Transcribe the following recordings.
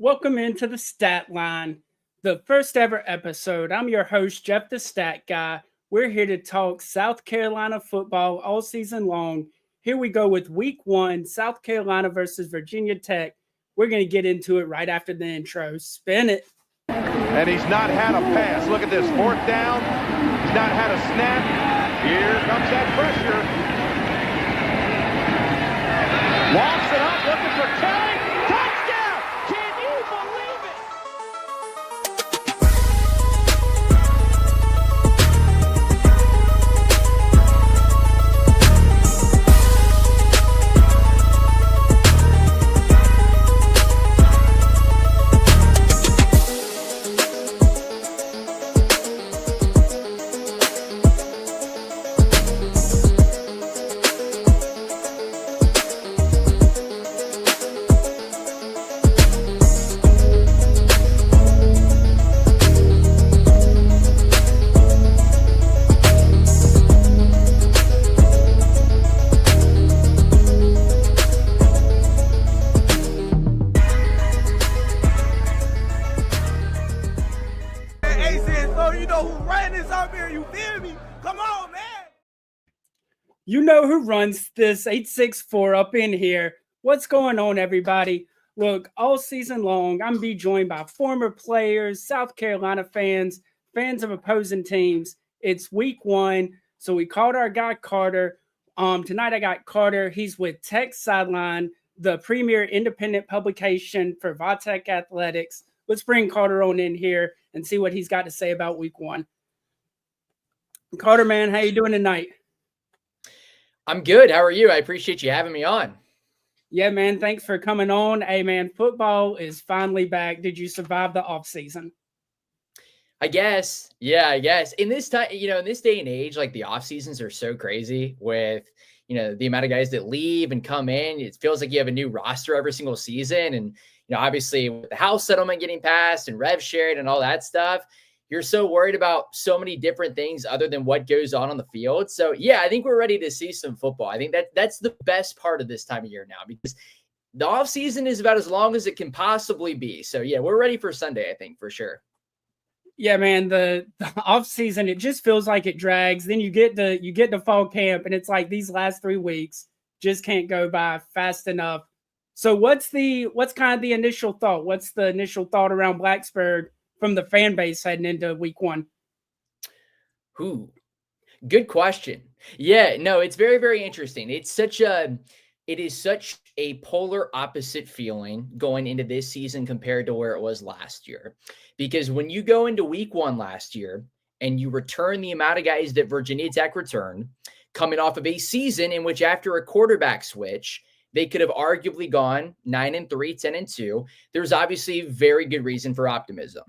Welcome into the Stat Line, the first ever episode. I'm your host, Jeff the Stat Guy. We're here to talk South Carolina football all season long. Here we go with week one, South Carolina versus Virginia Tech. We're going to get into it right after the intro. Spin it. And he's not had a pass. Look at this, fourth down. He's not had a snap. Here comes that pressure. Walks it up, looking for Kelly. Touchdown! Can you believe it? You know who runs this 864 up in here. What's going on, everybody? Look, all season long, I'm be joined by former players, South Carolina fans of opposing teams. It's week one, so we called our guy Carter. Tonight I got Carter. He's with Tech Sideline, the premier independent publication for Vatech Athletics. Let's bring Carter on in here and see what he's got to say about week one. Carter, man, how you doing tonight? I'm good. How are you? I appreciate you having me on. Yeah, man. Thanks for coming on. Hey, man, football is finally back. Did you survive the off season? I guess. Yeah, I guess. In this time, in this day and age, like the off seasons are so crazy with, the amount of guys that leave and come in. It feels like you have a new roster every single season. And, obviously with the house settlement getting passed and rev sharing and all that stuff, you're so worried about so many different things other than what goes on the field. So, yeah, I think we're ready to see some football. I think that's the best part of this time of year now because the offseason is about as long as it can possibly be. So, yeah, we're ready for Sunday, I think, for sure. Yeah, man, the offseason, it just feels like it drags. Then you get to fall camp, and it's like these last 3 weeks just can't go by fast enough. So what's kind of the initial thought? What's the initial thought around Blacksburg from the fan base heading into week one? Good question. Yeah, no, it's very, very interesting. It is such a polar opposite feeling going into this season compared to where it was last year. Because when you go into week one last year and you return the amount of guys that Virginia Tech returned, coming off of a season in which after a quarterback switch, they could have arguably gone 9-3, 10-2. There's obviously very good reason for optimism.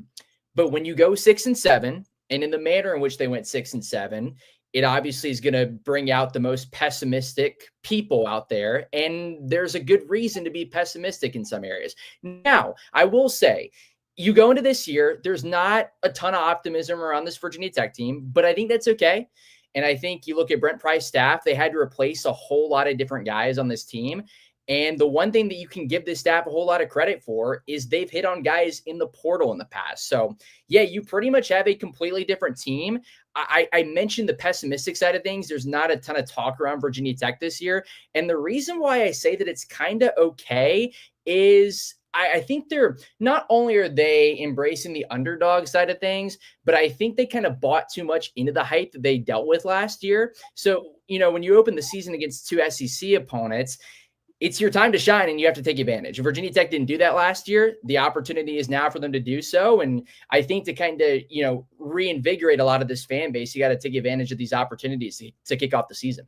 But when you go 6-7, and in the manner in which they went 6-7, it obviously is going to bring out the most pessimistic people out there. And there's a good reason to be pessimistic in some areas. Now, I will say, you go into this year, there's not a ton of optimism around this Virginia Tech team, but I think that's okay. And I think you look at Brent Pryce's staff, they had to replace a whole lot of different guys on this team. And the one thing that you can give this staff a whole lot of credit for is they've hit on guys in the portal in the past. So, yeah, you pretty much have a completely different team. I mentioned the pessimistic side of things. There's not a ton of talk around Virginia Tech this year. And the reason why I say that it's kind of okay is I think they're not only are they embracing the underdog side of things, but I think they kind of bought too much into the hype that they dealt with last year. So, when you open the season against 2 SEC opponents, it's your time to shine and you have to take advantage. Virginia Tech didn't do that last year. The opportunity is now for them to do so. And I think to kind of, reinvigorate a lot of this fan base, you got to take advantage of these opportunities to kick off the season.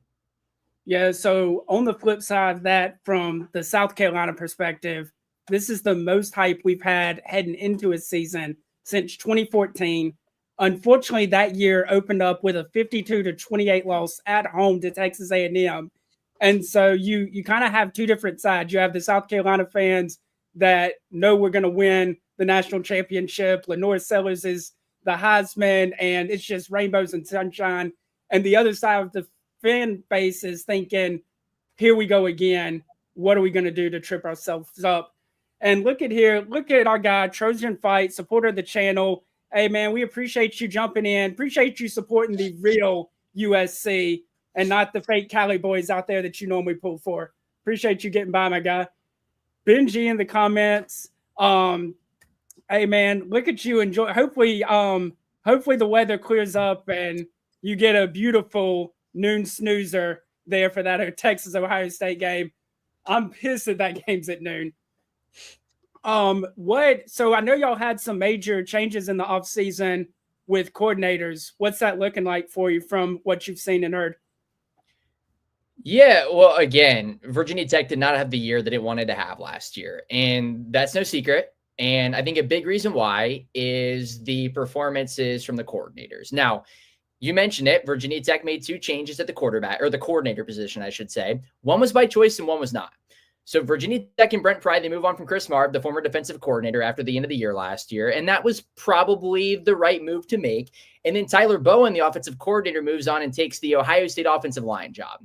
Yeah. So on the flip side of that, from the South Carolina perspective, this is the most hype we've had heading into a season since 2014. Unfortunately, that year opened up with a 52-28 loss at home to Texas A&M. And so you kind of have two different sides. You have the South Carolina fans that know we're going to win the national championship. Lenore Sellers is the Heisman, and it's just rainbows and sunshine. And the other side of the fan base is thinking, here we go again. What are we going to do to trip ourselves up? And look at our guy, Trojan Fight, supporter of the channel. Hey, man, we appreciate you jumping in. Appreciate you supporting the real USC and not the fake Cali boys out there that you normally pull for. Appreciate you getting by, my guy. Benji in the comments. Hey, man, look at you. Enjoy. Hopefully the weather clears up and you get a beautiful noon snoozer there for that Texas-Ohio State game. I'm pissed that that game's at noon. So I know y'all had some major changes in the offseason with coordinators. What's that looking like for you from what you've seen and heard? Yeah, well, again, Virginia Tech did not have the year that it wanted to have last year, and that's no secret. And I think a big reason why is the performances from the coordinators. Now, you mentioned it. Virginia Tech made 2 changes at the quarterback, or the coordinator position, I should say. One was by choice and one was not. So Virginia Tech and Brent Pry, they move on from Chris Marb, the former defensive coordinator, after the end of the year last year. And that was probably the right move to make. And then Tyler Bowen, the offensive coordinator, moves on and takes the Ohio State offensive line job.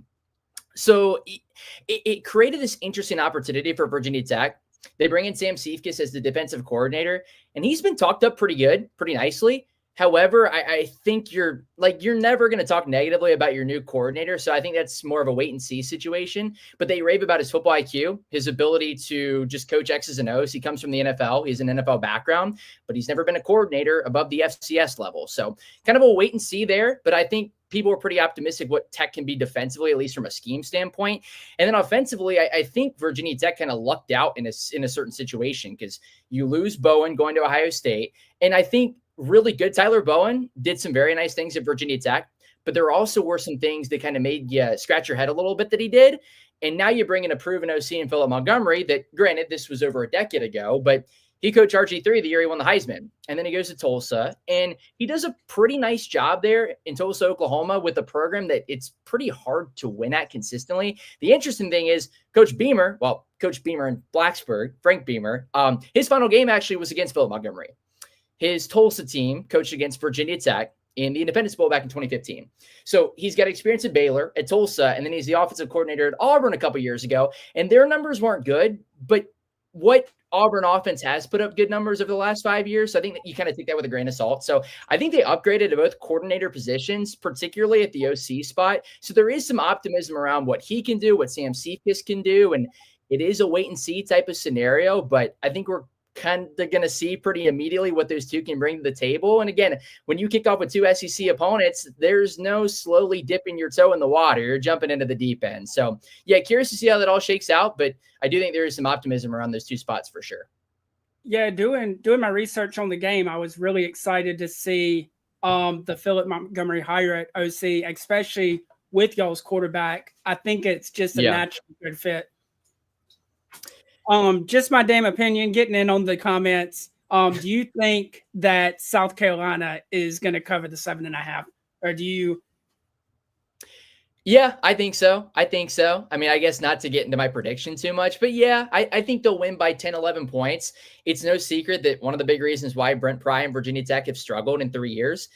So it created this interesting opportunity for Virginia Tech. They bring in Sam Seifkes as the defensive coordinator, and he's been talked up pretty good, pretty nicely. However, I think you're never going to talk negatively about your new coordinator. So I think that's more of a wait and see situation. But they rave about his football IQ, his ability to just coach X's and O's. He comes from the NFL. He's an NFL background, but he's never been a coordinator above the FCS level. So kind of a wait and see there. But I think people are pretty optimistic what Tech can be defensively, at least from a scheme standpoint. And then offensively, I think Virginia Tech kind of lucked out in a certain situation because you lose Bowen going to Ohio State. And I think really good Tyler Bowen did some very nice things at Virginia Tech, but there also were some things that kind of made you scratch your head a little bit that he did. And now you bring in a proven OC in Philip Montgomery that, granted, this was over a decade ago, but he coached RG3 the year he won the Heisman. And then he goes to Tulsa, and he does a pretty nice job there in Tulsa, Oklahoma, with a program that it's pretty hard to win at consistently. The interesting thing is Coach Beamer in Blacksburg, Frank Beamer, his final game actually was against Philip Montgomery. His Tulsa team coached against Virginia Tech in the Independence Bowl back in 2015. So he's got experience at Baylor, at Tulsa, and then he's the offensive coordinator at Auburn a couple years ago. And their numbers weren't good, but what Auburn offense has put up good numbers over the last 5 years. So I think that you kind of take that with a grain of salt. So I think they upgraded to both coordinator positions, particularly at the OC spot. So there is some optimism around what he can do, what Sam Seifkes can do. And it is a wait and see type of scenario, but I think we're kind of going to see pretty immediately what those two can bring to the table. And again, when you kick off with 2 SEC opponents, there's no slowly dipping your toe in the water. You're jumping into the deep end. So yeah, curious to see how that all shakes out, but I do think there is some optimism around those 2 spots for sure. Yeah, doing my research on the game, I was really excited to see the Philip Montgomery hire at OC, especially with y'all's quarterback. I think it's just a natural good fit. Just my damn opinion, getting in on the comments. Do you think that South Carolina is going to cover the 7.5, or do you? Yeah, I think so. I mean, I guess not to get into my prediction too much, but yeah, I think they'll win by 10, 11 points. It's no secret that one of the big reasons why Brent Pry and Virginia Tech have struggled in 3 years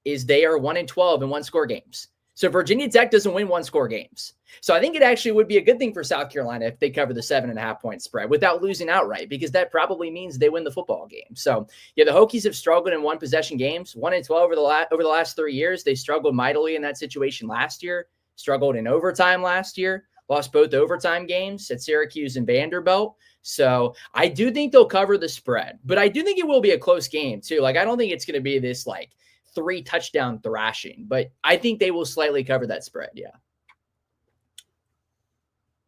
is they are 1-12 in 1-score games. So Virginia Tech doesn't win 1-score games. So I think it actually would be a good thing for South Carolina if they cover the 7.5-point spread without losing outright, because that probably means they win the football game. So yeah, the Hokies have struggled in 1-possession games, 1-12 over the last 3 years. They struggled mightily in that situation last year, struggled in overtime last year, lost both overtime games at Syracuse and Vanderbilt. So I do think they'll cover the spread, but I do think it will be a close game too. Like, I don't think it's going to be this 3-touchdown thrashing, but I think they will slightly cover that spread. Yeah.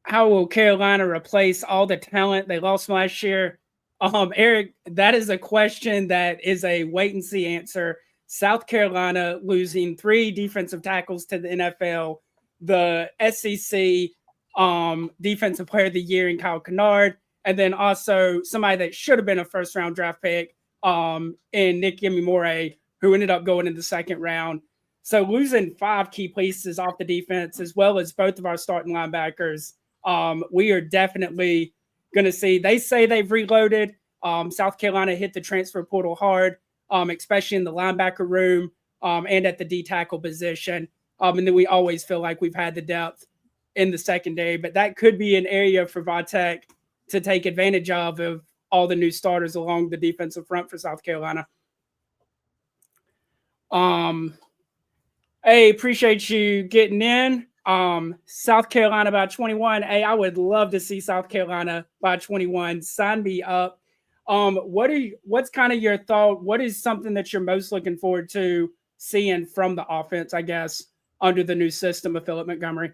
How will Carolina replace all the talent they lost last year? Eric, that is a question that is a wait and see answer. South Carolina losing 3 defensive tackles to the NFL, the SEC defensive player of the year in Kyle Kennard, and then also somebody that should have been a first-round draft pick in Nick Imimore, who ended up going in the 2nd round. So losing 5 key pieces off the defense, as well as both of our starting linebackers, we are definitely going to see. They say they've reloaded. South Carolina hit the transfer portal hard, especially in the linebacker room and at the D-tackle position. And then we always feel like we've had the depth in the secondary. But that could be an area for Vitek to take advantage of all the new starters along the defensive front for South Carolina. Hey, appreciate you getting in. South Carolina by 21. Hey, I would love to see South Carolina by 21. Sign me up. What's kind of your thought? What is something that you're most looking forward to seeing from the offense, I guess, under the new system of Philip Montgomery?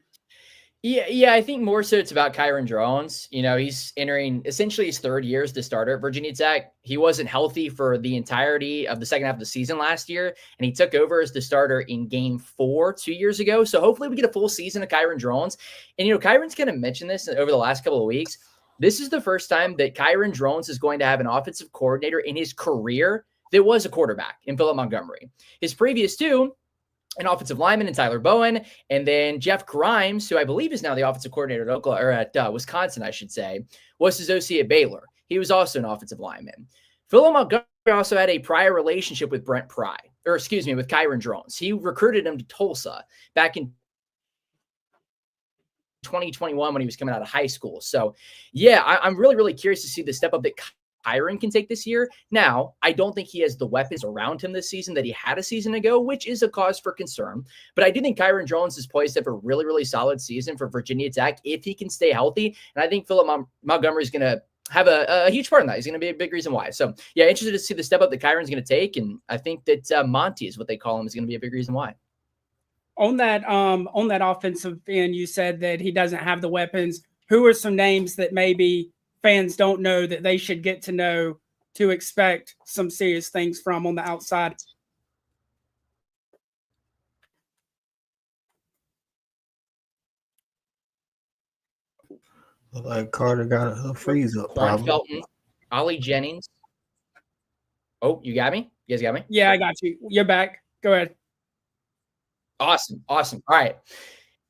Yeah, I think more so it's about Kyron Drones. He's entering essentially his third year as the starter at Virginia Tech. He wasn't healthy for the entirety of the second half of the season last year, and he took over as the starter in game 4 2 years ago. So hopefully we get a full season of Kyron Drones. And, Kyron's kind of mentioned this over the last couple of weeks. This is the first time that Kyron Drones is going to have an offensive coordinator in his career that was a quarterback in Philip Montgomery. His previous two, an offensive lineman in Tyler Bowen, and then Jeff Grimes, who I believe is now the offensive coordinator at Oklahoma, or at Wisconsin, I should say, was his OC at Baylor. He was also an offensive lineman. Philip Montgomery also had a prior relationship with with Kyron Drones. He recruited him to Tulsa back in 2021 when he was coming out of high school. So, yeah, I'm really, really curious to see the step up that Kyron can take this year. Now, I don't think he has the weapons around him this season that he had a season ago, which is a cause for concern. But I do think Kyron Drones is poised to have a really, really solid season for Virginia Tech if he can stay healthy. And I think Philip Montgomery is going to have a huge part in that. He's going to be a big reason why. So, yeah, interested to see the step up that Kyron's going to take. And I think that Monty is what they call him is going to be a big reason why. On that offensive end, you said that he doesn't have the weapons. Who are some names that maybe fans don't know that they should get to know to expect some serious things from on the outside? Like Carter got a freeze up. Clark Felton, Ollie Jennings. Oh, you got me? You guys got me? Yeah, I got you. You're back. Go ahead. Awesome. All right.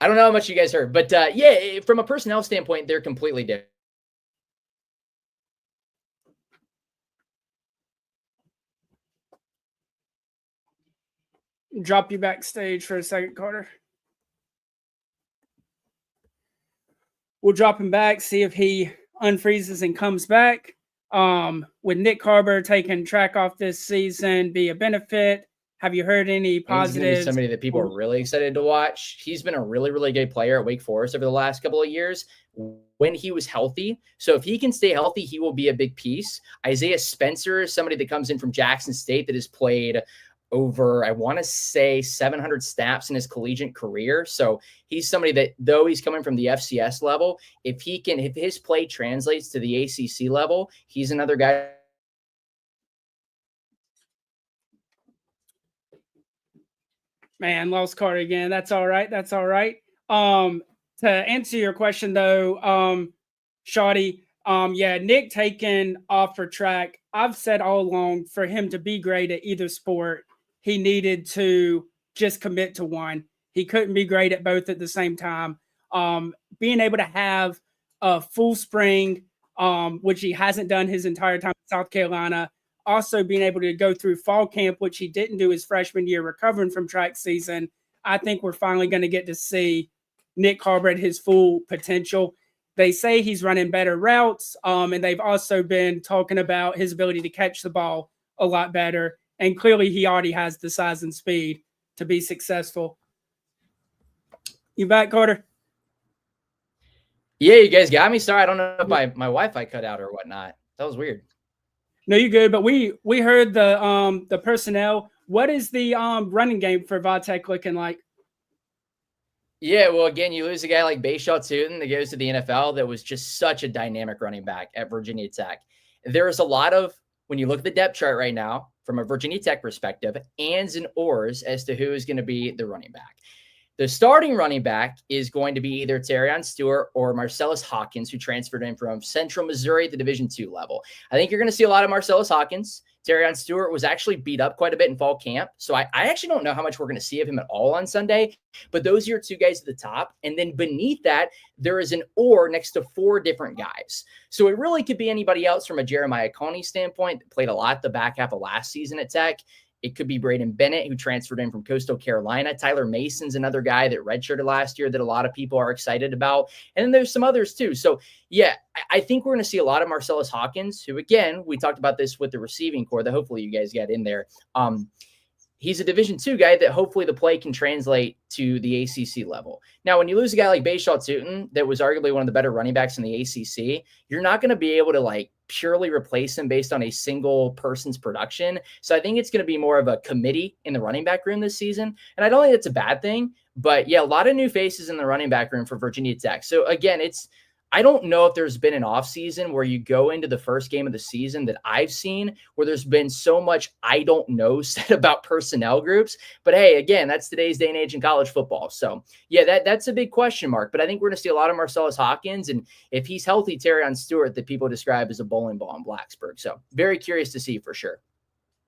I don't know how much you guys heard, but yeah, from a personnel standpoint, they're completely different. Drop you backstage for a second, Carter. We'll drop him back, see if he unfreezes and comes back. With Nick Carber taking track off this season be a benefit? Have you heard any positives? He's somebody that people are really excited to watch. He's been a really, really good player at Wake Forest over the last couple of years when he was healthy. So if he can stay healthy, he will be a big piece. Isaiah Spencer is somebody that comes in from Jackson State that has played over, I want to say, 700 snaps in his collegiate career. So he's somebody that, though he's coming from the FCS level, if his play translates to the ACC level, he's another guy. Man, lost Carter again. That's all right. To answer your question, though, Shawty, yeah, Nick taken off for track. I've said all along for him to be great at either sport, he needed to just commit to one. He couldn't be great at both at the same time. Being able to have a full spring, which he hasn't done his entire time in South Carolina, also being able to go through fall camp, which he didn't do his freshman year, recovering from track season. I think we're finally going to get to see Nick Carber at his full potential. They say he's running better routes, and they've also been talking about his ability to catch the ball a lot better. And clearly he already has the size and speed to be successful. You back, Carter? Yeah, you guys got me. Sorry, I don't know if my Wi-Fi cut out or whatnot. That was weird. No, you're good. But we heard the personnel. What is the running game for Vatek looking like? Yeah, well, again, you lose a guy like Bayshaw Tootin that goes to the NFL that was just such a dynamic running back at Virginia Tech. There is a lot of, when you look at the depth chart right now, from a Virginia Tech perspective, ands and ors as to who is going to be the running back. The starting running back is going to be either Terrion Stewart or Marcellus Hawkins, who transferred in from Central Missouri at the Division II level. I think you're going to see a lot of Marcellus Hawkins. Terrion Stewart was actually beat up quite a bit in fall camp. So I actually don't know how much we're going to see of him at all on Sunday. But those are your two guys at the top. And then beneath that, there is an or next to 4 different guys. So it really could be anybody else from a Jeremiah Coney standpoint that played a lot the back half of last season at Tech. It could be Braden Bennett, who transferred in from Coastal Carolina. Tyler Mason's another guy that redshirted last year that a lot of people are excited about. And then there's some others too. So yeah, I think we're going to see a lot of Marcellus Hawkins, who again, we talked about this with the receiving core that hopefully you guys got in there. He's a Division II guy that hopefully the play can translate to the ACC level. Now, when you lose a guy like Bayshaw Tootin, that was arguably one of the better running backs in the ACC, you're not going to be able to like purely replace him based on a single person's production. So I think it's going to be more of a committee in the running back room this season. And I don't think it's a bad thing, but yeah, a lot of new faces in the running back room for Virginia Tech. So again, I don't know if there's been an offseason where you go into the first game of the season that I've seen where there's been so much I don't know said about personnel groups. But hey, again, that's today's day and age in college football. So yeah, that's a big question mark. But I think we're going to see a lot of Marcellus Hawkins. And if he's healthy, Terrion Stewart, that people describe as a bowling ball in Blacksburg. So very curious to see for sure.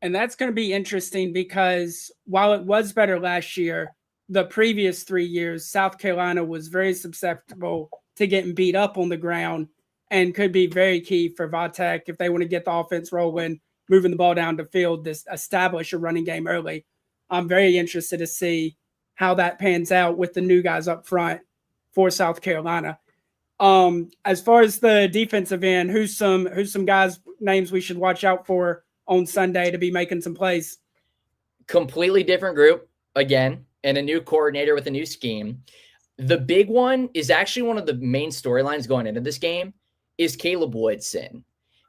And that's going to be interesting because while it was better last year, the previous 3 years, South Carolina was very susceptible to getting beat up on the ground and could be very key for Vatek if they want to get the offense rolling, moving the ball down the field, to establish a running game early. I'm very interested to see how that pans out with the new guys up front for South Carolina. As far as the defensive end, who's some guys' names we should watch out for on Sunday to be making some plays? Completely different group again, and a new coordinator with a new scheme. The big one is actually one of the main storylines going into this game is Caleb Woodson,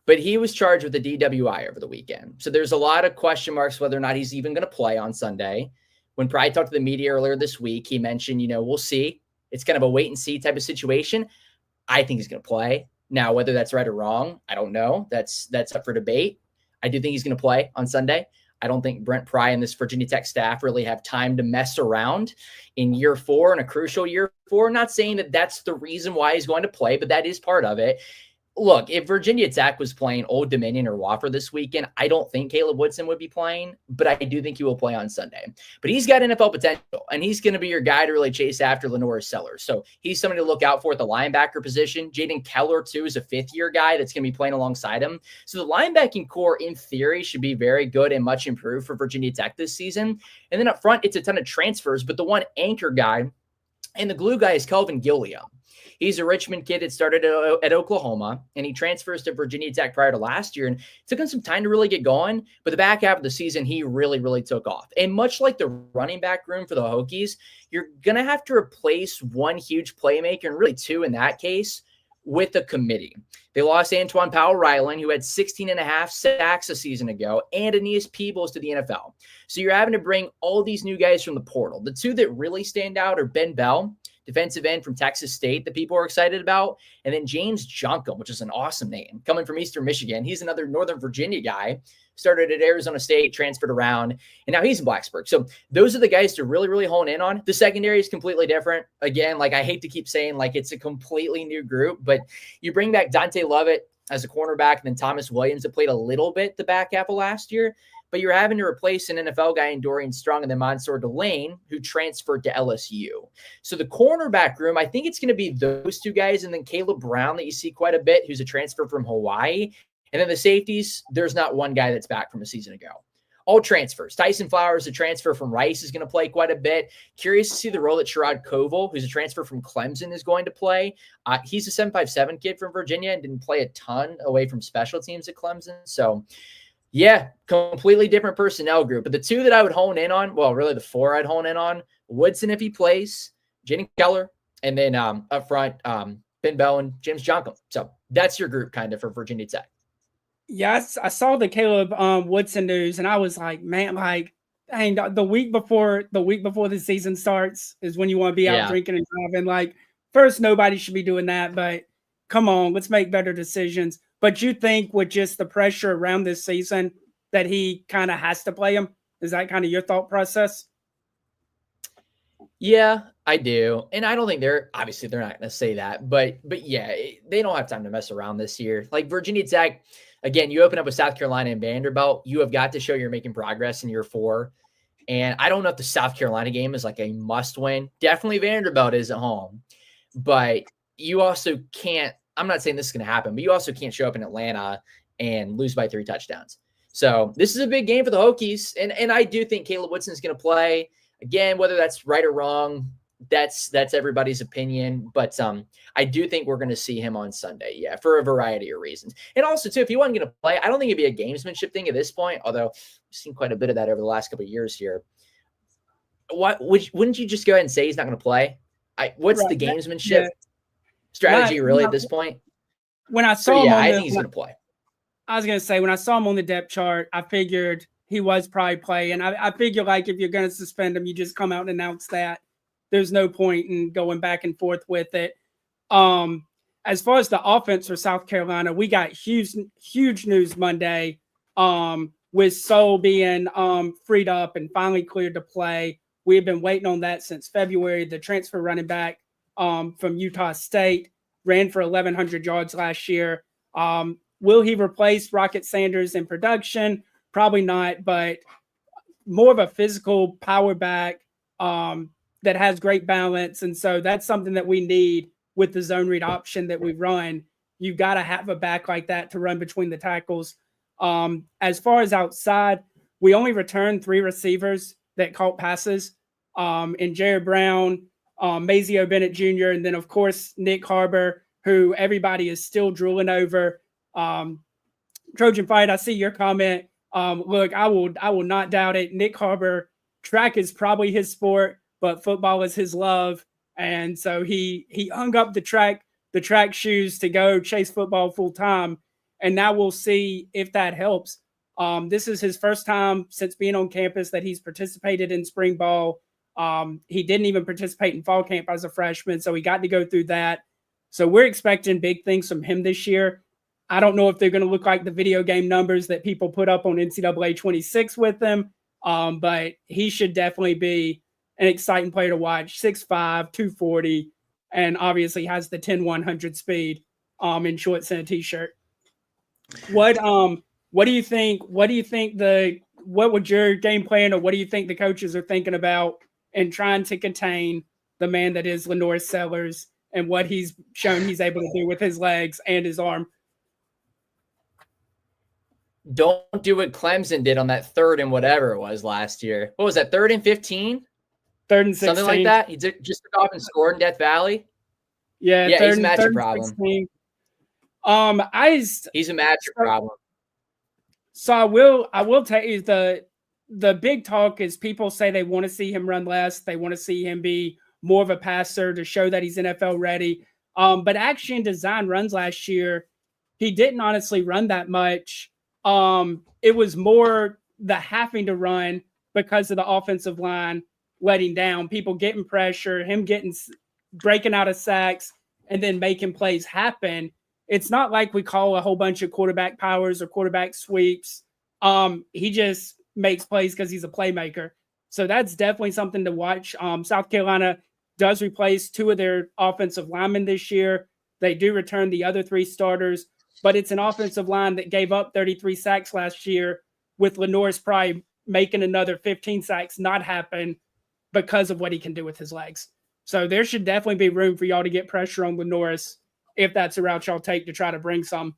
but he was charged with a DWI over the weekend. So there's a lot of question marks whether or not he's even going to play on Sunday. When Pride talked to the media earlier this week, he mentioned, we'll see. It's kind of a wait and see type of situation. I think he's going to play. Now, whether that's right or wrong, I don't know. That's up for debate. I do think he's going to play on Sunday. I don't think Brent Pry and this Virginia Tech staff really have time to mess around in year 4 and a crucial year 4. Not saying that that's the reason why he's going to play, but that is part of it. Look, if Virginia Tech was playing Old Dominion or Wofford this weekend, I don't think Caleb Woodson would be playing, but I do think he will play on Sunday. But he's got NFL potential, and he's going to be your guy to really chase after Lenore Sellers. So he's somebody to look out for at the linebacker position. Jaden Keller, too, is a fifth-year guy that's going to be playing alongside him. So the linebacking core, in theory, should be very good and much improved for Virginia Tech this season. And then up front, it's a ton of transfers, but the one anchor guy and the glue guy is Kelvin Gilliam. He's a Richmond kid that started at Oklahoma, and he transfers to Virginia Tech prior to last year, and it took him some time to really get going. But the back half of the season, he really, really took off. And much like the running back room for the Hokies, you're going to have to replace one huge playmaker, and really two in that case, with a committee. They lost Antoine Powell-Ryland, who had 16 and a half sacks a season ago, and Aeneas Peebles to the NFL. So you're having to bring all these new guys from the portal. The two that really stand out are Ben Bell, defensive end from Texas State that people are excited about, and then James Junkum, which is an awesome name, coming from Eastern Michigan. He's another Northern Virginia guy, started at Arizona State, transferred around, and now he's in Blacksburg. So those are the guys to really, really hone in on. The secondary is completely different. Again, like I hate to keep saying like it's a completely new group, but you bring back Dante Lovett as a cornerback, and then Thomas Williams that played a little bit the back half of last year, but you're having to replace an NFL guy in Dorian Strong and then Mansour Delane, who transferred to LSU. So the cornerback room, I think it's going to be those two guys, and then Caleb Brown that you see quite a bit, who's a transfer from Hawaii. And then the safeties, there's not one guy that's back from a season ago. All transfers. Tyson Flowers, a transfer from Rice, is going to play quite a bit. Curious to see the role that Sherrod Koval, who's a transfer from Clemson, is going to play. He's a 757 kid from Virginia and didn't play a ton away from special teams at Clemson. So, yeah, completely different personnel group. But the two that I would hone in on, well, really the four I'd hone in on, Woodson if he plays, Jaden Keller, and then up front, Ben Bell and James Junkum. So that's your group kind of for Virginia Tech. Yes, I saw the Caleb Woodson news, and I was like, man, like, dang, the week before the season starts is when you want to be out drinking and driving. Like, first, nobody should be doing that, but come on, let's make better decisions. But you think with just the pressure around this season that he kind of has to play him? Is that kind of your thought process? Yeah, I do. And I don't think they're not going to say that, but yeah, they don't have time to mess around this year. Like Virginia Tech, again, you open up with South Carolina and Vanderbilt, you have got to show you're making progress in year 4. And I don't know if the South Carolina game is like a must win. Definitely Vanderbilt is at home, but you also can't, I'm not saying this is going to happen, but you also can't show up in Atlanta and lose by 3 touchdowns. So this is a big game for the Hokies. And I do think Caleb Woodson is going to play. Again, whether that's right or wrong, that's everybody's opinion. But I do think we're going to see him on Sunday. Yeah, for a variety of reasons. And also, too, if he wasn't going to play, I don't think it'd be a gamesmanship thing at this point, although we've seen quite a bit of that over the last couple of years here. Wouldn't you just go ahead and say he's not going to play? What's the gamesmanship strategy really at this point? When I saw him, I think he's going to play. I was going to say, when I saw him on the depth chart, I figured he was probably playing. I figure, like, if you're going to suspend him, you just come out and announce that. There's no point in going back and forth with it. As far as the offense for South Carolina, we got huge news Monday with Soul being freed up and finally cleared to play. We have been waiting on that since February. The transfer running back from Utah State ran for 1,100 yards last year. Will he replace Rocket Sanders in production? Probably not, but more of a physical power back that has great balance. And so that's something that we need with the zone read option that we run. You've got to have a back like that to run between the tackles. As far as outside, we only returned 3 receivers that caught passes in Jared Brown, Mazio Bennett Jr., and then, of course, Nick Harbor, who everybody is still drooling over. Trojan Fight, I see your comment. Look, I will not doubt it. Nick Harbor, track is probably his sport, but football is his love. And so he hung up the track shoes to go chase football full time. And now we'll see if that helps. This is his first time since being on campus that he's participated in spring ball. He didn't even participate in fall camp as a freshman, so he got to go through that. So we're expecting big things from him this year. I don't know if they're going to look like the video game numbers that people put up on NCAA 26 with them, but he should definitely be an exciting player to watch. 6'5", 240, and obviously has the 10-100 speed in shorts and a t-shirt. What do you think? What would your game plan, or what do you think the coaches are thinking about in trying to contain the man that is Lenore Sellers and what he's shown he's able to do with his legs and his arm? Don't do what Clemson did on that 3rd and whatever it was last year. What was that, 3rd and 15? 3rd and 16. Something like that? He just took off and scored in Death Valley? Yeah, he's a matchup problem. 16. He's a matchup problem. So I will tell you the big talk is people say they want to see him run less. They want to see him be more of a passer to show that he's NFL ready. But actually in design runs last year, he didn't honestly run that much. It was more the having to run because of the offensive line letting down, people getting pressure, him breaking out of sacks and then making plays happen. It's not like we call a whole bunch of quarterback powers or quarterback sweeps. He just makes plays because he's a playmaker. So that's definitely something to watch. South Carolina does replace 2 of their offensive linemen this year. They do return the other 3 starters, but it's an offensive line that gave up 33 sacks last year, with Lenore's probably making another 15 sacks not happen because of what he can do with his legs. So there should definitely be room for y'all to get pressure on Lenore's if that's the route y'all take to try to bring some.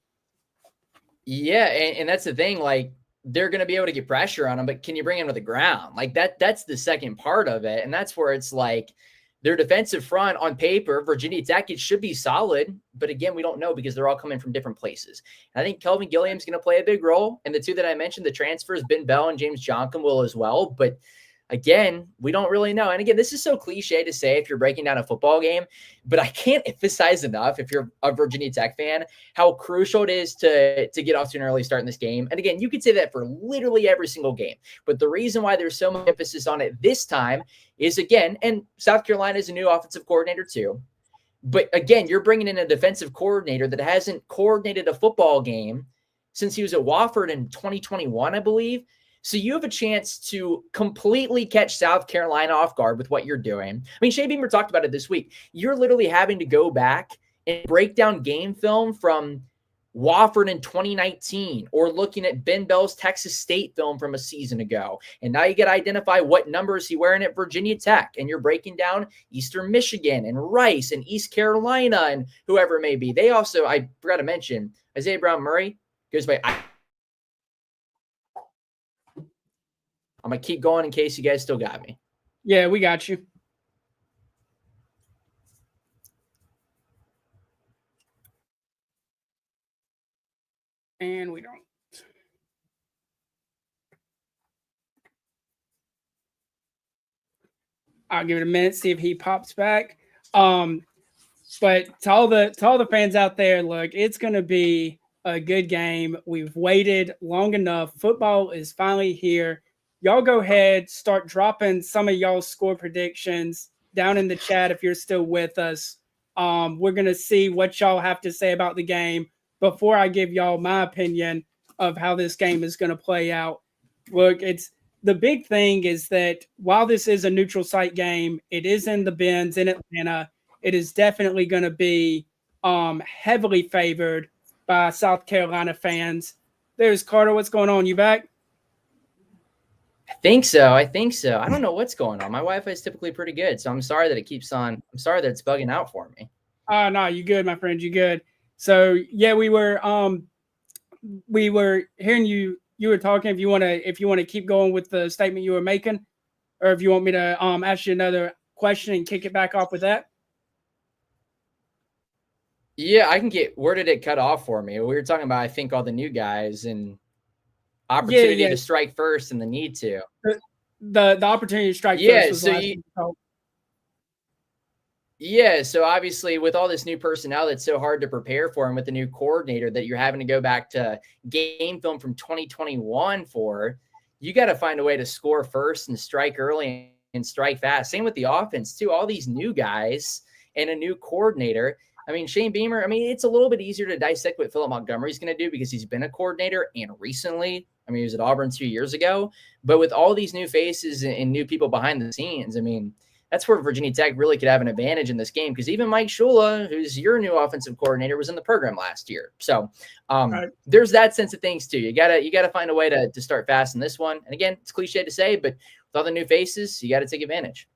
Yeah, and that's the thing. Like, they're going to be able to get pressure on him, but can you bring him to the ground? Like, that's the second part of it. And that's where it's like their defensive front on paper, Virginia Tech, it should be solid. But again, we don't know because they're all coming from different places. And I think Kelvin Gilliam's going to play a big role. And the 2 that I mentioned, the transfers, Ben Bell and James Johnson, will as well. But again, we don't really know. And again, this is so cliche to say if you're breaking down a football game, but I can't emphasize enough, if you're a Virginia Tech fan, how crucial it is to get off to an early start in this game. And again, you could say that for literally every single game. But the reason why there's so much emphasis on it this time is, again, and South Carolina is a new offensive coordinator too. But again, you're bringing in a defensive coordinator that hasn't coordinated a football game since he was at Wofford in 2021, I believe. So you have a chance to completely catch South Carolina off guard with what you're doing. I mean, Shea Beamer talked about it this week. You're literally having to go back and break down game film from Wofford in 2019, or looking at Ben Bell's Texas State film from a season ago. And now you got to identify what numbers he wearing at Virginia Tech. And you're breaking down Eastern Michigan and Rice and East Carolina and whoever it may be. They also, I forgot to mention, Isaiah Brown Murray goes by I'm going to keep going in case you guys still got me. Yeah, we got you. And we don't. I'll give it a minute, see if he pops back. But to all the fans out there, look, it's going to be a good game. We've waited long enough. Football is finally here. Y'all go ahead, start dropping some of y'all's score predictions down in the chat if you're still with us. We're going to see what y'all have to say about the game before I give y'all my opinion of how this game is going to play out. Look, the big thing is that while this is a neutral site game, it is in the Benz in Atlanta. It is definitely going to be heavily favored by South Carolina fans. There's Carter. What's going on? You back? I think so. I don't know what's going on. My Wi-Fi is typically pretty good, so I'm sorry that it keeps on. I'm sorry that it's bugging out for me. No, you good, my friend. You good. So yeah, we were hearing you. You were talking. If you want to keep going with the statement you were making, or if you want me to ask you another question and kick it back off with that. Yeah, I can get. Where did it cut off for me? We were talking about, I think, all the new guys and opportunity to strike first and the need to. The opportunity to strike first was so obviously with all this new personnel that's so hard to prepare for, and with the new coordinator that you're having to go back to game film from 2021 for, you got to find a way to score first and strike early and strike fast. Same with the offense too. All these new guys and a new coordinator. I mean, Shane Beamer, it's a little bit easier to dissect what Philip Montgomery's going to do because he's been a coordinator, and recently, he was at Auburn 2 years ago. But with all these new faces and new people behind the scenes, that's where Virginia Tech really could have an advantage in this game, because even Mike Shula, who's your new offensive coordinator, was in the program last year. So there's that sense of things too. You gotta find a way to start fast in this one. And again, it's cliche to say, but with all the new faces, you got to take advantage.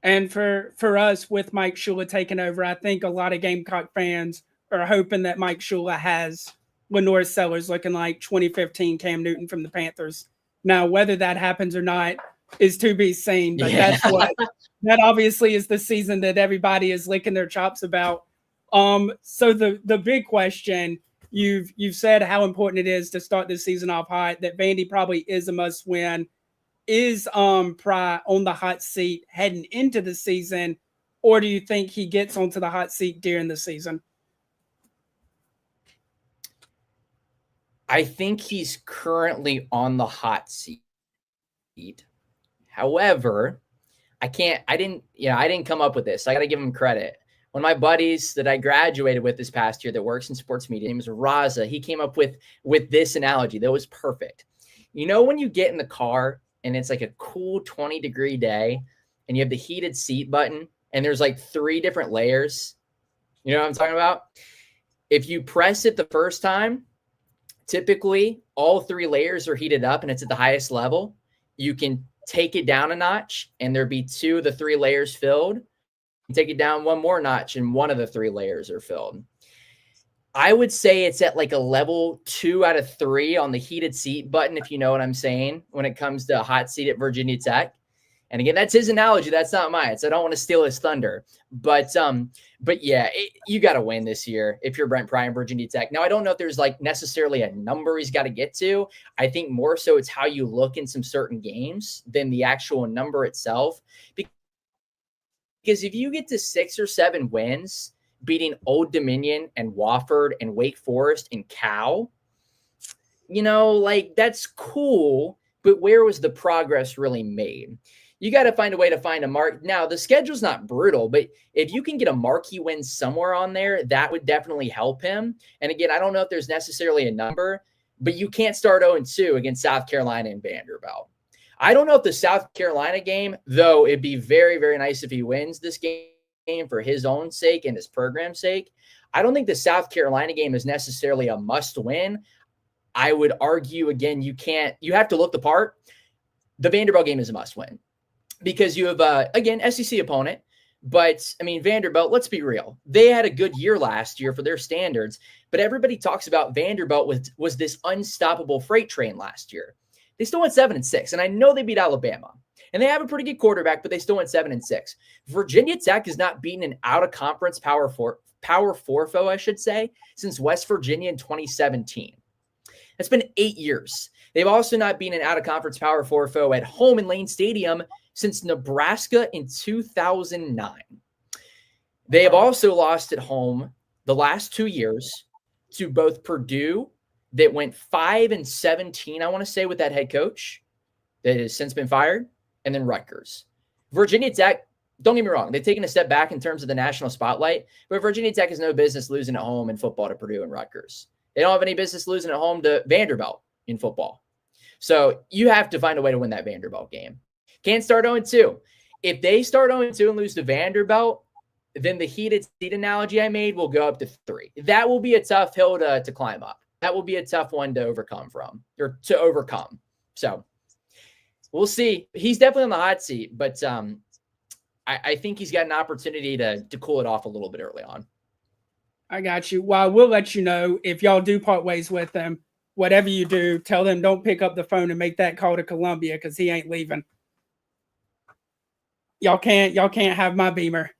And for us, with Mike Shula taking over, I think a lot of Gamecock fans are hoping that Mike Shula has Lenore Sellers looking like 2015 Cam Newton from the Panthers. Now, whether that happens or not is to be seen, but that obviously is the season that everybody is licking their chops about. So the big question, you've said how important it is to start this season off hot, that Vandy probably is a must win. Is Pry on the hot seat heading into the season, or do you think he gets onto the hot seat during the season? I think he's currently on the hot seat. However, I didn't come up with this. I got to give him credit. One of my buddies that I graduated with this past year that works in sports media, his name is Raza. He came up with this analogy that was perfect. When you get in the car and it's like a cool 20-degree day and you have the heated seat button and there's like 3 different layers, you know what I'm talking about? If you press it the first time, typically all 3 layers are heated up and it's at the highest level. You can take it down a notch and there'd be 2 of the 3 layers filled. You take it down 1 more notch and 1 of the 3 layers are filled. I would say it's at like a level 2 out of 3 on the heated seat button, if you know what I'm saying, when it comes to a hot seat at Virginia Tech. And again, that's his analogy. That's not mine. So I don't want to steal his thunder. But yeah, you got to win this year if you're Brent Pry and Virginia Tech. Now, I don't know if there's like necessarily a number he's got to get to. I think more so it's how you look in some certain games than the actual number itself. Because if you get to 6 or 7 wins, beating Old Dominion and Wofford and Wake Forest and Cal, that's cool, but where was the progress really made? You got to find a way to find a mark. Now, the schedule's not brutal, but if you can get a marquee win somewhere on there, that would definitely help him. And again, I don't know if there's necessarily a number, but you can't start 0-2 against South Carolina and Vanderbilt. I don't know if the South Carolina game, though it'd be very, very nice if he wins this game for his own sake and his program's sake. I don't think the South Carolina game is necessarily a must win. I would argue, again, you have to look the part. The Vanderbilt game is a must win because you have, again, SEC opponent. But Vanderbilt, let's be real. They had a good year last year for their standards, but everybody talks about Vanderbilt was this unstoppable freight train last year. They still went 7-6. And I know they beat Alabama. And they have a pretty good quarterback, but they still went 7-6. Virginia Tech has not beaten an out-of-conference Power Four foe, I should say, since West Virginia in 2017. That's been 8 years. They've also not been an out-of-conference Power Four foe at home in Lane Stadium since Nebraska in 2009. They have also lost at home the last 2 years to both Purdue, that went 5-17, I want to say, with that head coach that has since been fired, and then Rutgers. Virginia Tech, don't get me wrong, they've taken a step back in terms of the national spotlight, but Virginia Tech has no business losing at home in football to Purdue and Rutgers. They don't have any business losing at home to Vanderbilt in football. So you have to find a way to win that Vanderbilt game. Can't start 0-2. If they start 0-2 and lose to Vanderbilt, then the heated seat analogy I made will go up to 3. That will be a tough hill to climb up. That will be a tough one to overcome. So we'll see. He's definitely on the hot seat, but I think he's got an opportunity to cool it off a little bit early on. I got you. Well, we'll let you know if y'all do part ways with him. Whatever you do, tell them don't pick up the phone and make that call to Columbia because he ain't leaving. Y'all can't have my Beamer.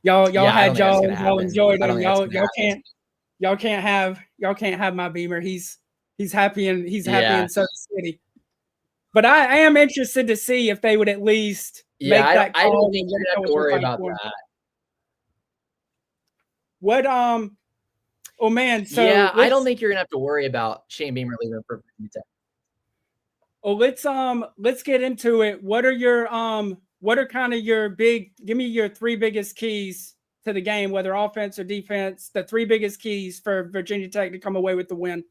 Y'all enjoyed him. Y'all can't have my Beamer. He's happy in Southern City. But I am interested to see if they would at least make that call. I don't think you have to worry about that. What oh man, so I don't think you're gonna have to worry about Shane Beamer leaving for Virginia Tech. Oh, let's get into it. What are kind of your give me your 3 biggest keys to the game, whether offense or defense, the 3 biggest keys for Virginia Tech to come away with the win.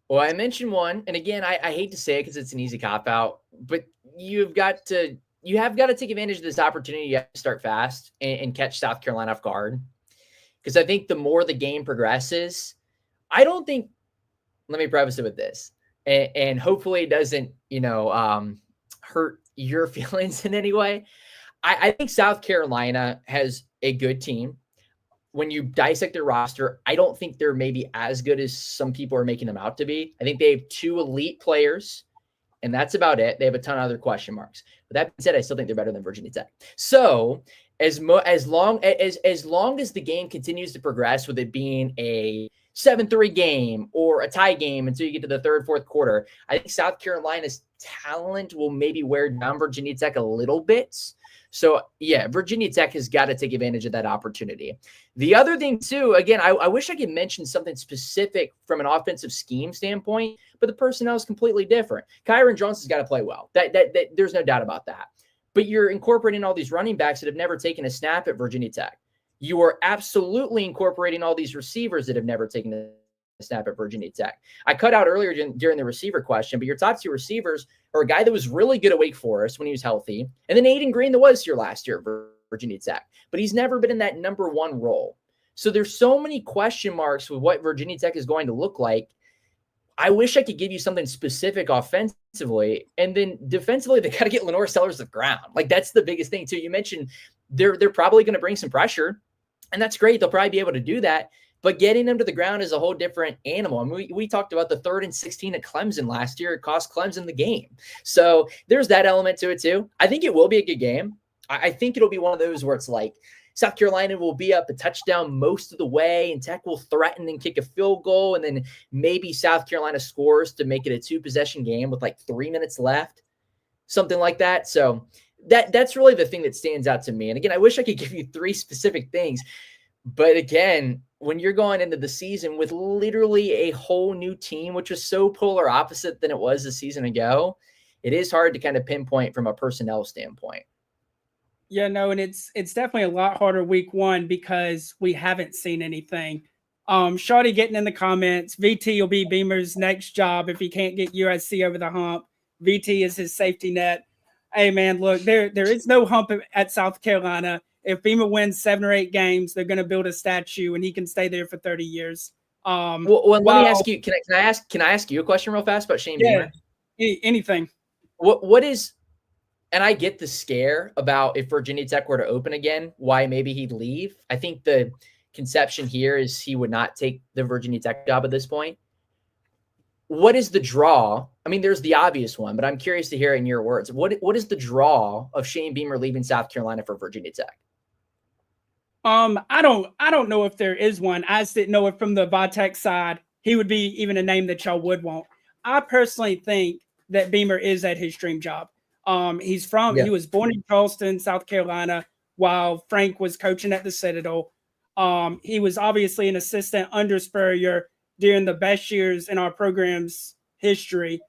Well, I mentioned one, and again, I hate to say it because it's an easy cop-out, but you have got to take advantage of this opportunity. You have to start fast and catch South Carolina off guard. Because I think the more the game progresses, let me preface it with this, and hopefully it doesn't, hurt your feelings in any way. I think South Carolina has a good team. When you dissect their roster, I don't think they're maybe as good as some people are making them out to be. I think they have 2 elite players, and that's about it. They have a ton of other question marks. But that being said, I still think they're better than Virginia Tech. So as long as the game continues to progress with it being a 7-3 game or a tie game until you get to the 3rd, 4th quarter, I think South Carolina's talent will maybe wear down Virginia Tech a little bit. So, yeah, Virginia Tech has got to take advantage of that opportunity. The other thing, too, again, I wish I could mention something specific from an offensive scheme standpoint, but the personnel is completely different. Kyron Jones has got to play well. That there's no doubt about that. But you're incorporating all these running backs that have never taken a snap at Virginia Tech. You are absolutely incorporating all these receivers that have never taken a snap at Virginia Tech. I cut out earlier during the receiver question, but your top 2 receivers are a guy that was really good at Wake Forest when he was healthy, and then Aiden Green that was here last year at Virginia Tech, but he's never been in that number 1 role. So there's so many question marks with what Virginia Tech is going to look like. I wish I could give you something specific offensively, and then defensively, they got to get Lenore Sellers to the ground. Like, that's the biggest thing too. You mentioned they're probably going to bring some pressure, and that's great. They'll probably be able to do that. But getting them to the ground is a whole different animal. I mean, we talked about the 3rd and 16 at Clemson last year. It cost Clemson the game. So there's that element to it too. I think it will be a good game. I think it'll be one of those where it's like South Carolina will be up a touchdown most of the way, and Tech will threaten and kick a field goal, and then maybe South Carolina scores to make it a 2-possession game with like 3 minutes left, something like that. So that's really the thing that stands out to me. And again, I wish I could give you 3 specific things, but again, when you're going into the season with literally a whole new team, which was so polar opposite than it was a season ago, it is hard to kind of pinpoint from a personnel standpoint. Yeah, no, and it's definitely a lot harder week 1 because we haven't seen anything. Shawty getting in the comments, VT will be Beamer's next job if he can't get USC over the hump. VT is his safety net. Hey, man, look, there is no hump at South Carolina. If Beamer wins 7 or 8 games, they're going to build a statue, and he can stay there for 30 years. Well, let me ask you. Can I ask you a question real fast about Shane Beamer? Anything. What is? And I get the scare about if Virginia Tech were to open again, why maybe he'd leave. I think the conception here is he would not take the Virginia Tech job at this point. what is the draw? I mean, there's the obvious one, but I'm curious to hear it in your words. What is the draw of Shane Beamer leaving South Carolina for Virginia Tech? I don't know if there is one. I just didn't know if from the Vitek side he would be even a name that y'all would want. I personally think that Beamer is at his dream job. He was born in Charleston, South Carolina, while Frank was coaching at the Citadel. He was obviously an assistant under Spurrier during the best years in our program's history.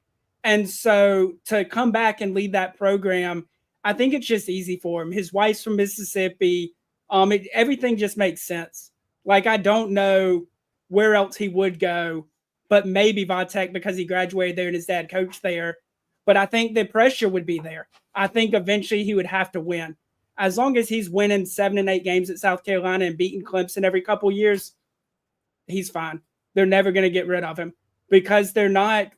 And so to come back and lead that program, I think it's just easy for him. His wife's from Mississippi. Everything just makes sense. Like, I don't know where else he would go, but maybe Vitek because he graduated there and his dad coached there. But I think the pressure would be there. I think eventually he would have to win. As long as he's winning 7 and 8 games at South Carolina and beating Clemson every couple years, he's fine. They're never going to get rid of him because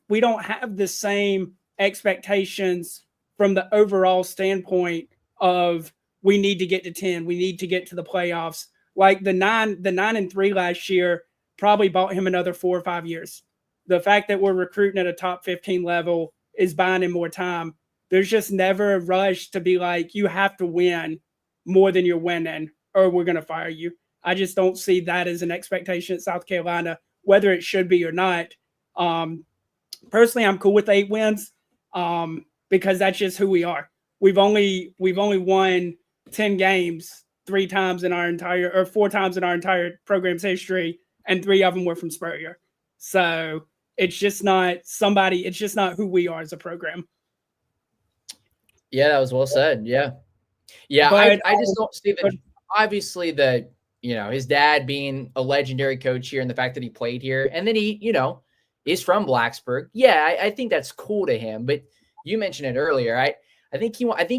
we don't have the same expectations from the overall standpoint of we need to get to 10. We need to get to the playoffs. Like the 9-3 last year probably bought him another 4 or 5 years. The fact that we're recruiting at a top 15 level is buying him more time. There's just never a rush to be like, you have to win more than you're winning or we're going to fire you. I just don't see that as an expectation at South Carolina, whether it should be or not. Personally, I'm cool with 8 wins because that's just who we are. We've only won 10 games 4 times in our entire program's history, and 3 of them were from Spurrier. So it's just not who we are as a program. Yeah, that was well said. Yeah. But I just don't see that. Obviously, his dad being a legendary coach here and the fact that he played here, and then he, is from Blacksburg. Yeah, I think that's cool to him. But you mentioned it earlier. I think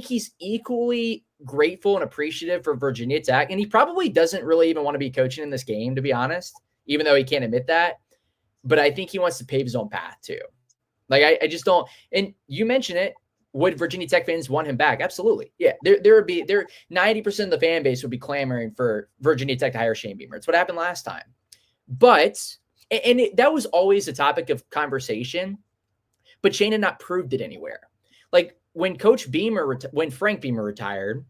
he's equally grateful and appreciative for Virginia Tech, and he probably doesn't really even want to be coaching in this game, to be honest, even though he can't admit that. But I think he wants to pave his own path too. Like I just don't. And you mentioned it. Would Virginia Tech fans want him back? Absolutely. Yeah, there would be 90% of the fan base would be clamoring for Virginia Tech to hire Shane Beamer. It's what happened last time. But that was always a topic of conversation. But Shane had not proved it anywhere. Like when when Frank Beamer retired,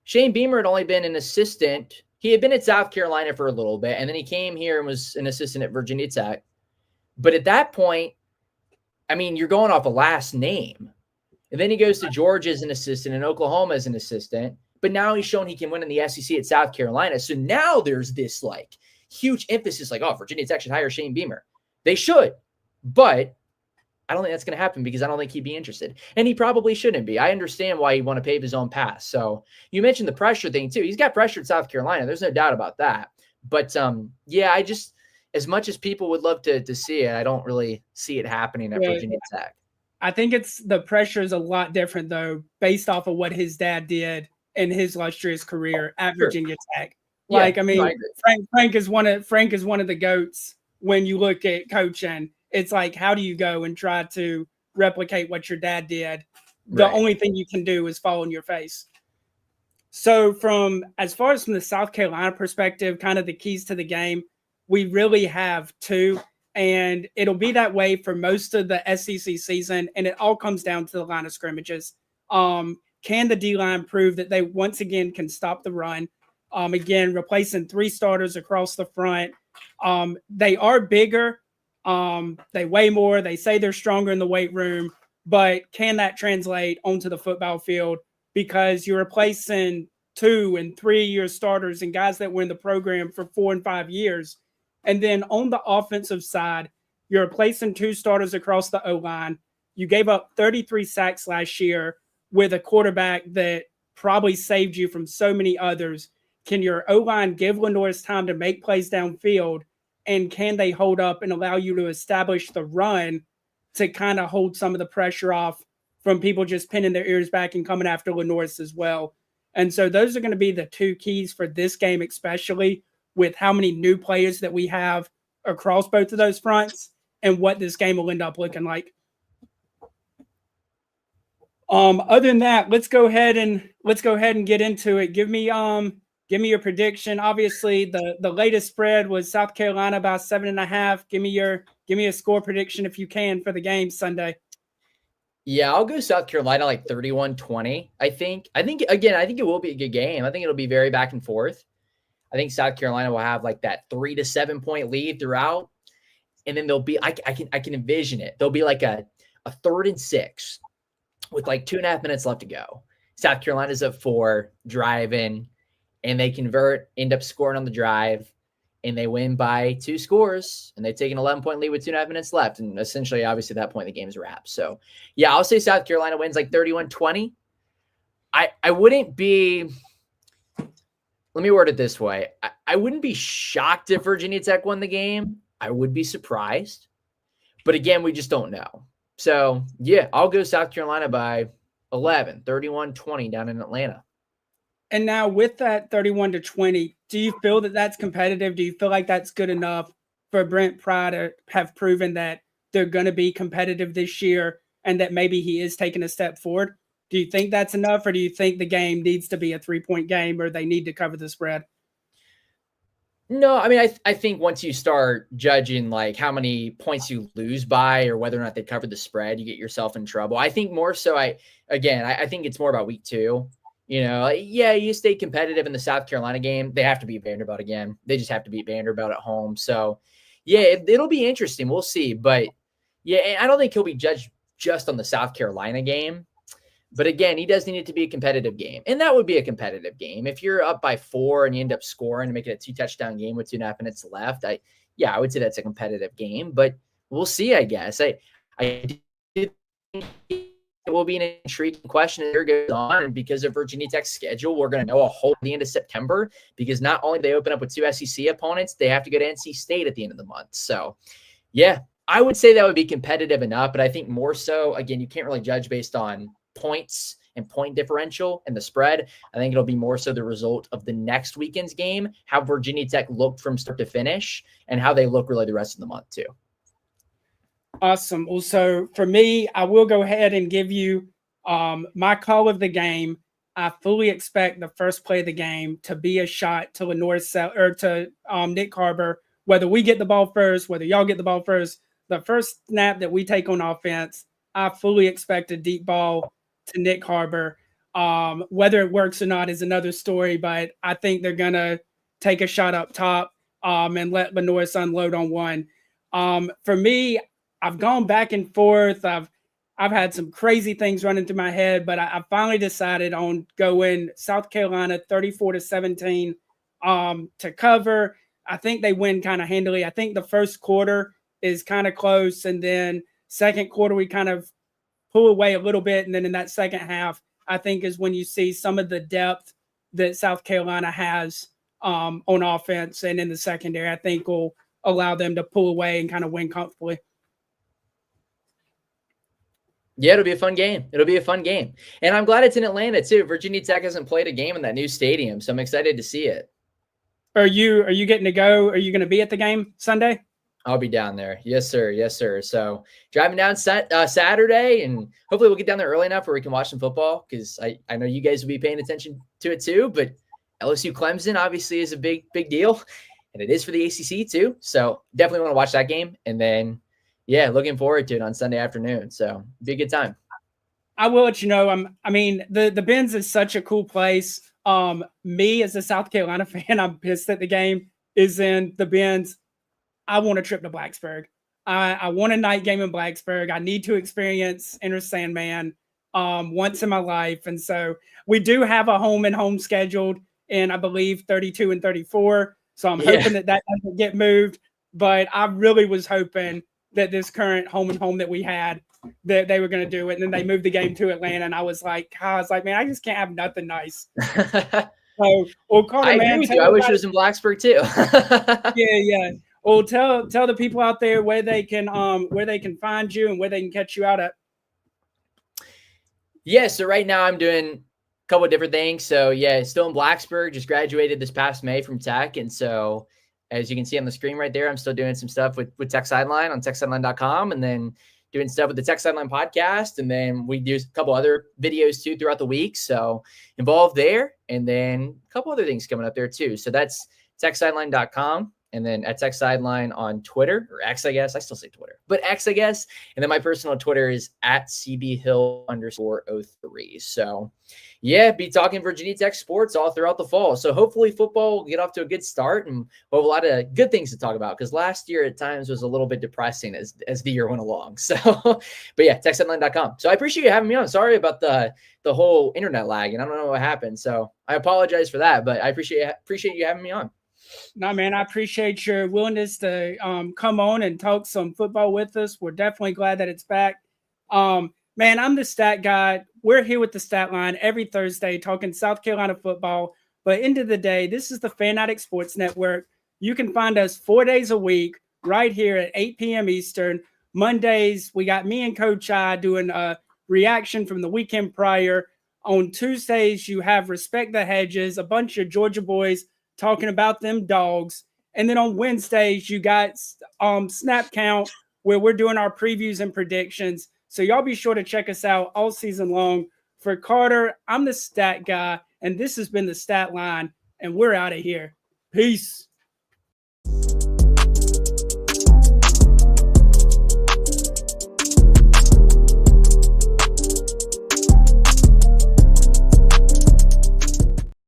Shane Beamer had only been an assistant. He had been at South Carolina for a little bit, and then he came here and was an assistant at Virginia Tech. But at that point, I mean, you're going off a last name. And then he goes to Georgia as an assistant and Oklahoma as an assistant. But now he's shown he can win in the SEC at South Carolina. So now there's this like huge emphasis like, oh, Virginia Tech should hire Shane Beamer. They should. But I don't think that's going to happen because I don't think he'd be interested. And he probably shouldn't be. I understand why he'd want to pave his own path. So you mentioned the pressure thing too. He's got pressure at South Carolina. There's no doubt about that. But yeah, I just, as much as people would love to see it, I don't really see it happening at Virginia Tech. I think the pressure is a lot different though, based off of what his dad did in his illustrious career at Virginia Tech. Like, I mean, Frank is one of the GOATs when you look at coaching. It's like, how do you go and try to replicate what your dad did? The only thing you can do is fall in your face. So as far as from the South Carolina perspective, kind of the keys to the game, we really have 2. And it'll be that way for most of the SEC season. And it all comes down to the line of scrimmages. Can the D-line prove that they once again can stop the run? Again, replacing 3 starters across the front. They are bigger. They weigh more. They say they're stronger in the weight room. But can that translate onto the football field? Because you're replacing 2 and 3-year starters and guys that were in the program for 4 and 5 years. And then on the offensive side, you're replacing 2 starters across the O-line. You gave up 33 sacks last year with a quarterback that probably saved you from so many others. Can your O-line give Lenoir's time to make plays downfield? And can they hold up and allow you to establish the run to kind of hold some of the pressure off from people just pinning their ears back and coming after Lenoir's as well? And so those are going to be the 2 keys for this game, especially with how many new players that we have across both of those fronts and what this game will end up looking like. Other than that, let's go ahead and get into it. Give me Give me your prediction. Obviously, the latest spread was South Carolina by 7.5. Give me a score prediction if you can for the game Sunday. Yeah, I'll go South Carolina like 31-20. I think it will be a good game. I think it'll be very back and forth. I think South Carolina will have like that 3 to 7 point lead throughout. And then there'll be, I can envision it. There'll be like a 3rd and 6 with like 2.5 minutes left to go. South Carolina's up 4, driving, and they convert, end up scoring on the drive, and they win by 2 scores, and they take an 11-point lead with 2.5 minutes left. And essentially, obviously, at that point, the game's wrapped. So, yeah, I'll say South Carolina wins like 31-20. I wouldn't be – let me word it this way. I wouldn't be shocked if Virginia Tech won the game. I would be surprised. But, again, we just don't know. So, yeah, I'll go South Carolina by 11, 31-20 down in Atlanta. And now with that 31-20, do you feel that that's competitive? Do you feel like that's good enough for Brent Pry to have proven that they're going to be competitive this year and that maybe he is taking a step forward? Do you think that's enough, or do you think the game needs to be a 3-point game, or they need to cover the spread? No, I mean, I think once you start judging like how many points you lose by or whether or not they covered the spread, you get yourself in trouble. I think more so, I think it's more about week 2. You know, yeah, you stay competitive in the South Carolina game. They have to beat Vanderbilt again. They just have to beat Vanderbilt at home. So, yeah, it'll be interesting. We'll see. But, yeah, I don't think he'll be judged just on the South Carolina game. But, again, he does need it to be a competitive game. And that would be a competitive game. If you're up by 4 and you end up scoring to make it a 2-touchdown game with 2.5 minutes left, I would say that's a competitive game. But we'll see, I guess. I did think it will be an intriguing question as the year goes on. And because of Virginia Tech's schedule, we're going to know a whole at the end of September, because not only do they open up with 2 SEC opponents, they have to go to NC State at the end of the month. So, yeah, I would say that would be competitive enough. But I think more so, again, you can't really judge based on points and point differential and the spread. I think it'll be more so the result of the next weekend's game, how Virginia Tech looked from start to finish, and how they look really the rest of the month too. Awesome. Also, for me, I will go ahead and give you my call of the game. I fully expect the first play of the game to be a shot to Nick Harbor. Whether we get the ball first, whether y'all get the ball first, the first snap that we take on offense, I fully expect a deep ball to Nick Harbor. Whether it works or not is another story, but I think they're going to take a shot up top and let Lenoris unload on one. For me, I've gone back and forth. I've had some crazy things running through my head, but I finally decided on going South Carolina 34-17 to cover. I think they win kind of handily. I think the first quarter is kind of close, and then second quarter we kind of pull away a little bit, and then in that second half, I think is when you see some of the depth that South Carolina has on offense and in the secondary. I think will allow them to pull away and kind of win comfortably. Yeah, it'll be a fun game. And I'm glad it's in Atlanta too. Virginia Tech hasn't played a game in that new stadium, so I'm excited to see it. Are you getting to go? Are you going to be at the game Sunday? I'll be down there. Yes, sir. Yes, sir. So driving down Saturday, and hopefully we'll get down there early enough where we can watch some football, because I know you guys will be paying attention to it too. But LSU Clemson obviously is a big deal, and it is for the ACC too. So definitely want to watch that game. And then, yeah, looking forward to it on Sunday afternoon. So be a good time. I will let you know. The Benz is such a cool place. Me as a South Carolina fan, I'm pissed that the game is in the Benz. I want a trip to Blacksburg. I want a night game in Blacksburg. I need to experience Enter Sandman once in my life. And so we do have a home and home scheduled in, I believe, 32 and 34. So I'm hoping that doesn't get moved. But I really was hoping that this current home and home that we had, that they were going to do it. And then they moved the game to Atlanta. And I was like, man, I just can't have nothing nice. So, Carter, I agree with you. I wish it was in Blacksburg too. Yeah. Well, tell the people out there where they can find you and where they can catch you out at. Yeah, so right now I'm doing a couple of different things. So yeah, still in Blacksburg, just graduated this past May from Tech. And so as you can see on the screen right there, I'm still doing some stuff with Tech Sideline on techsideline.com. And then doing stuff with the Tech Sideline podcast. And then we do a couple other videos too throughout the week. So involved there. And then a couple other things coming up there too. So that's techsideline.com. And then at Tech Sideline on Twitter, or X, I guess. I still say Twitter, but X, I guess. And then my personal Twitter is at CBHill_03. So, yeah, be talking Virginia Tech sports all throughout the fall. So hopefully football will get off to a good start, and we'll have a lot of good things to talk about, because last year at times was a little bit depressing as the year went along. So, but yeah, techsideline.com. So I appreciate you having me on. Sorry about the whole internet lag, and I don't know what happened. So I apologize for that, but I appreciate you having me on. No, man, I appreciate your willingness to come on and talk some football with us. We're definitely glad that it's back. Man, I'm the stat guy. We're here with the Stat Line every Thursday talking South Carolina football. But end of the day, this is the Fanatic Sports Network. You can find us 4 days a week right here at 8 p.m. Eastern. Mondays, we got me and Coach I doing a reaction from the weekend prior. On Tuesdays, you have Respect the Hedges, a bunch of Georgia boys talking about them dogs. And then on Wednesdays, you got Snap Count, where we're doing our previews and predictions. So y'all be sure to check us out all season long. For Carter, I'm the stat guy, and this has been the Stat Line, and we're out of here. Peace.